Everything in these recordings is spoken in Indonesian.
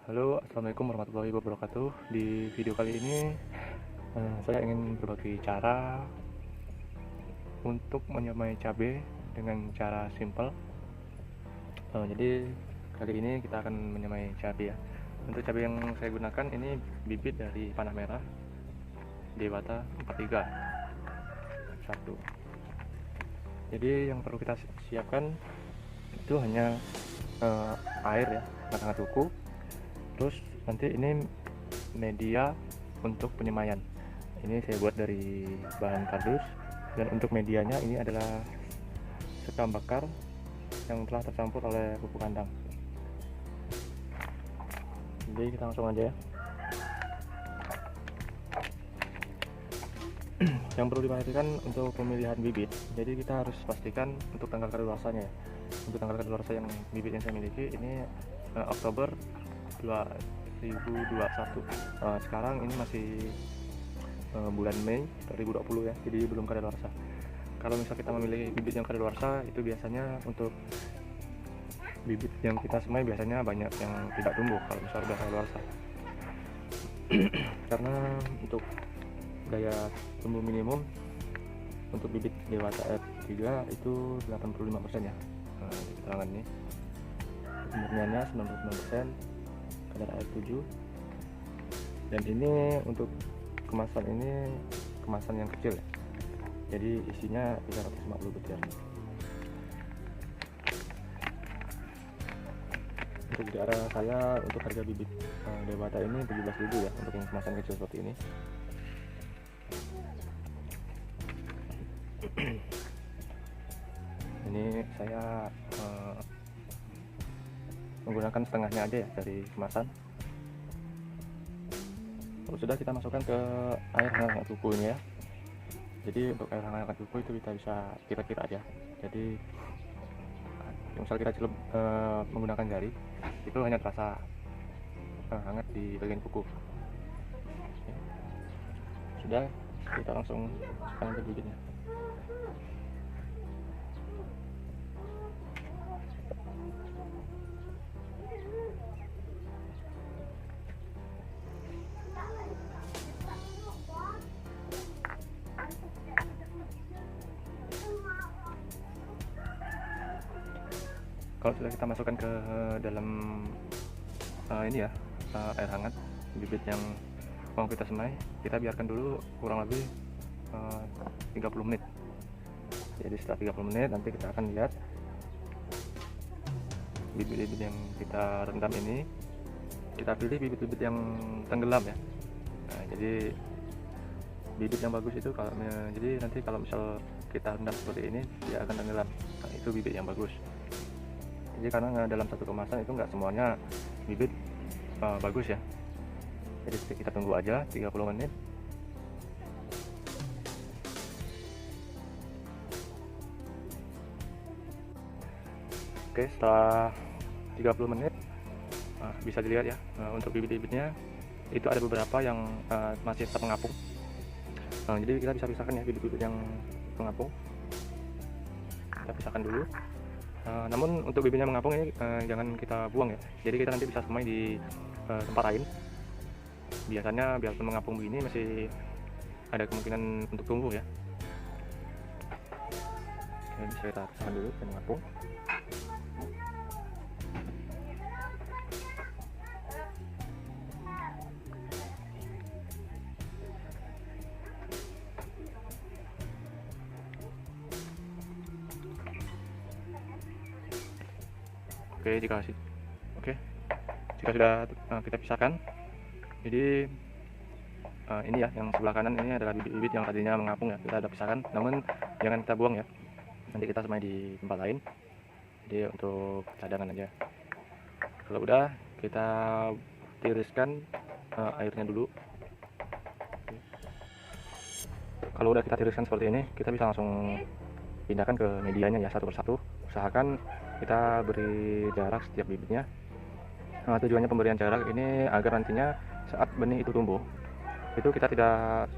Halo, assalamualaikum warahmatullahi wabarakatuh. Di video kali ini saya ingin berbagi cara untuk menyamai cabai dengan cara simple. Jadi kali ini kita akan menyamai cabai ya. Untuk cabai yang saya gunakan ini bibit dari panah merah Dewata 43 1. Jadi yang perlu kita siapkan itu hanya air ya, hangat kuku. Terus nanti ini media untuk penyemaian. Ini saya buat dari bahan kardus, dan untuk medianya ini adalah sekam bakar yang telah tercampur oleh pupuk kandang. Jadi kita langsung aja ya. Yang perlu diperhatikan untuk pemilihan bibit, jadi kita harus pastikan untuk tanggal kadaluarsanya ya. Untuk tanggal kadaluarsa yang bibit yang saya miliki ini Oktober 2021. Sekarang ini masih bulan Mei 2020 ya, jadi belum kadaluarsa. Kalau misal kita memilih bibit yang kadaluarsa, itu biasanya untuk bibit yang kita semai biasanya banyak yang tidak tumbuh kalau misal udah kadaluarsa. Karena untuk daya tumbuh minimum untuk bibit Dewata F3 itu 85% ya. Di keterangan ini kemurniannya 99%, kadar air 7, dan ini untuk kemasan ini kemasan yang kecil ya, jadi isinya 350 butir. Untuk di arah saya untuk harga bibit Dewata ini 17.000 ya, untuk yang kemasan kecil seperti ini. Ini saya menggunakan setengahnya aja ya dari kemasan. Kalau sudah, kita masukkan ke air hangat kuku ini ya. Jadi untuk air hangat kuku itu kita bisa kira-kira aja. Jadi misal kita celup menggunakan jari, itu hanya terasa hangat di bagian kuku. Sudah, kita langsung masukkan ke bibitnya. Kalau sudah kita masukkan ke dalam ini ya, air hangat bibit yang mau kita semai, kita biarkan dulu kurang lebih 30 menit. Jadi setelah 30 menit nanti kita akan lihat bibit-bibit yang kita rendam ini, kita pilih bibit-bibit yang tenggelam ya. Jadi bibit yang bagus itu jadi nanti kalau misal kita rendam seperti ini, dia akan tenggelam. Itu bibit yang bagus. Jadi karena dalam satu kemasan itu nggak semuanya bibit bagus ya. Jadi kita tunggu aja 30 menit. Oke, setelah 30 menit bisa dilihat ya, untuk bibit-bibitnya itu ada beberapa yang masih tetap mengapung. Jadi kita bisa pisahkan ya bibit-bibit yang mengapung. Kita pisahkan dulu. Namun untuk bibitnya mengapung ini jangan kita buang ya. Jadi kita nanti bisa semai di tempat lain. Biasanya biarpun mengapung begini masih ada kemungkinan untuk tumbuh ya. Oke, bisa kita pisahkan dulu yang mengapung. Oke, jika sudah kita pisahkan, jadi ini ya, yang sebelah kanan ini adalah bibit-bibit yang tadinya mengapung ya, kita sudah pisahkan. Namun jangan kita buang ya, nanti kita semai di tempat lain. Jadi untuk cadangan aja. Kalau udah, kita tiriskan airnya dulu. Kalau udah kita tiriskan seperti ini, kita bisa langsung pindahkan ke medianya ya, satu persatu. Usahakan kita beri jarak setiap bibitnya. Tujuannya pemberian jarak ini agar nantinya saat benih itu tumbuh, itu kita tidak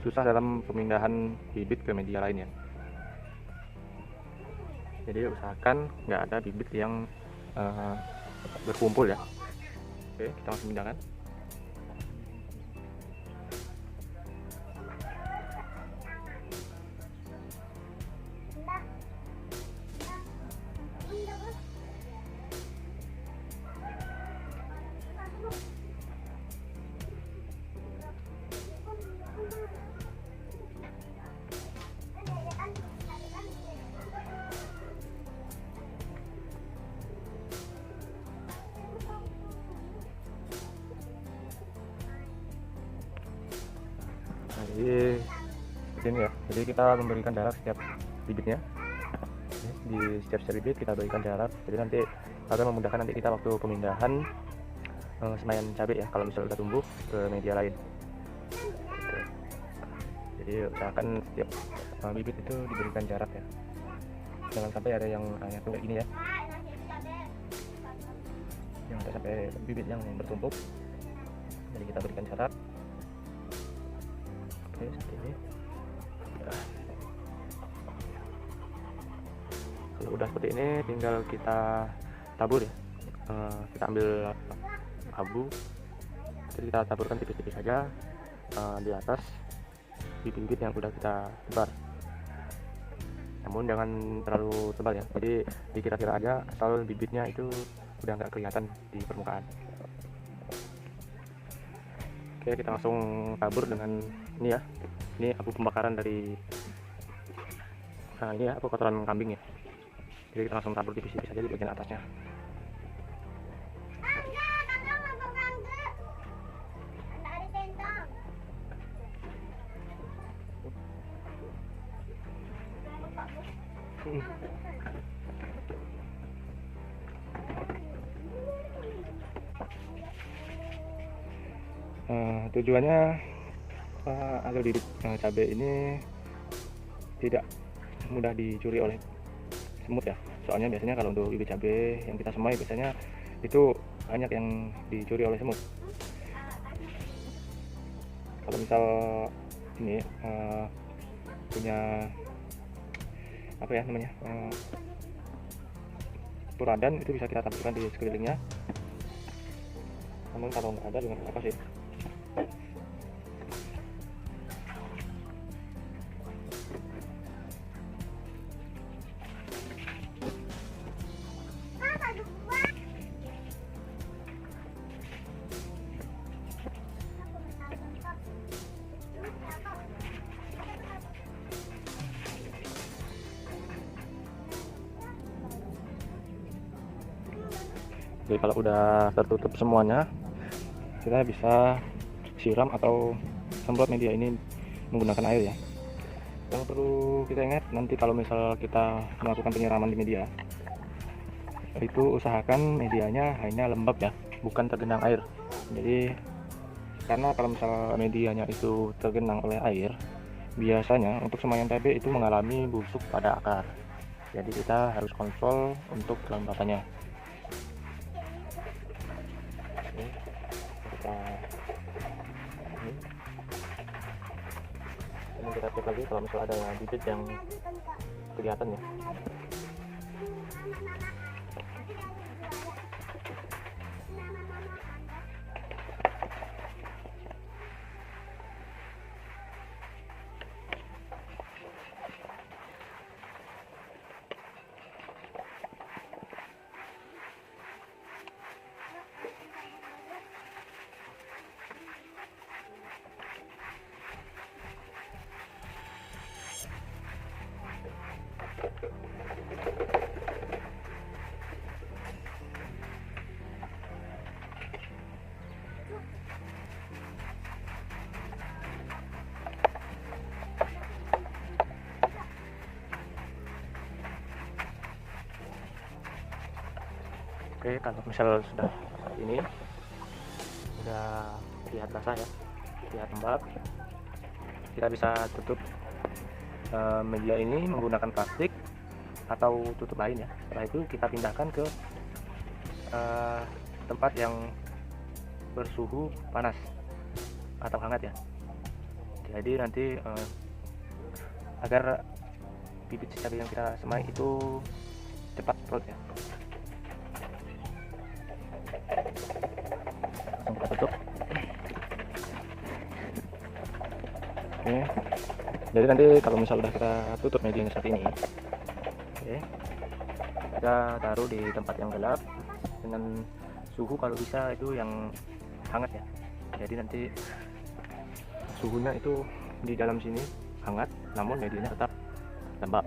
susah dalam pemindahan bibit ke media lainnya. Jadi usahakan nggak ada bibit yang berkumpul ya. Oke, kita langsung pindahkan. Nah, jadi seperti ini ya, jadi kita memberikan jarak setiap bibitnya. Di setiap bibit kita berikan jarak, jadi nanti akan memudahkan nanti kita waktu pemindahan semaian cabai ya, kalau misalnya udah tumbuh ke media lain gitu. Jadi usahakan setiap bibit itu diberikan jarak ya, jangan sampai ada yang tuh kayak gini ya, yang ada sampai bibit yang bertumpuk. Jadi kita berikan jarak. Oke, seperti ini. Kalau udah seperti ini tinggal kita tabur ya. Kita ambil abu, jadi kita taburkan tipis-tipis saja di atas bibit-bibit yang udah kita tebar. Namun jangan terlalu tebal ya, jadi dikira-kira aja asal bibitnya itu udah nggak kelihatan di permukaan. Oke, kita langsung tabur dengan ini ya, ini abu pembakaran dari ini ya, abu kotoran kambing ya. Jadi kita langsung tabur tipis-tipis saja di bagian atasnya. Tujuannya agar bibit cabai ini tidak mudah dicuri oleh semut ya. Soalnya biasanya kalau untuk bibit cabai yang kita semai biasanya itu banyak yang dicuri oleh semut. Kalau misal ini punya apa ya namanya puradan, itu bisa kita taburkan di sekelilingnya. Namun kalau nggak ada dengan apa sih? Jadi kalau udah tertutup semuanya, kita bisa siram atau semprot media ini menggunakan air ya. Yang perlu kita ingat, nanti kalau misal kita melakukan penyiraman di media, itu usahakan medianya hanya lembab ya, bukan tergenang air. Jadi karena kalau misal medianya itu tergenang oleh air, biasanya untuk semaian cabai itu mengalami busuk pada akar. Jadi kita harus kontrol untuk kelembapannya. Ini kita cek lagi kalau misalnya ada bibit yang kelihatan ya. Oke, kalau misal sudah ini sudah terlihat basah ya, terlihat lembab, kita bisa tutup media ini menggunakan plastik atau tutup lain ya. Setelah itu kita pindahkan ke tempat yang bersuhu panas atau hangat ya. Jadi nanti agar bibit cabai yang kita semai itu cepat surut ya. Jadi nanti kalau misal udah kita tutup medianya seperti ini, oke, kita taruh di tempat yang gelap dengan suhu kalau bisa itu yang hangat ya. Jadi nanti suhunya itu di dalam sini hangat, namun medianya tetap lembab.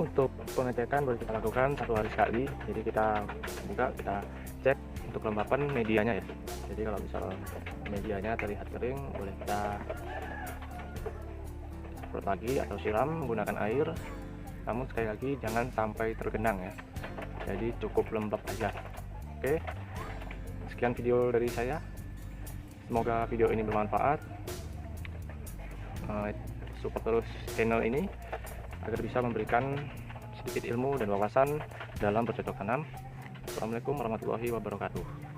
Untuk pengecekan boleh kita lakukan 1 hari sekali. Jadi kita buka, kita cek untuk kelembapan medianya ya. Jadi kalau misal medianya terlihat kering, boleh kita semprot lagi atau siram menggunakan air. Namun sekali lagi jangan sampai tergenang ya. Jadi cukup lembab aja. Oke, sekian video dari saya. Semoga video ini bermanfaat. Support terus channel ini agar bisa memberikan sedikit ilmu dan wawasan dalam bercocok tanam. Assalamualaikum warahmatullahi wabarakatuh.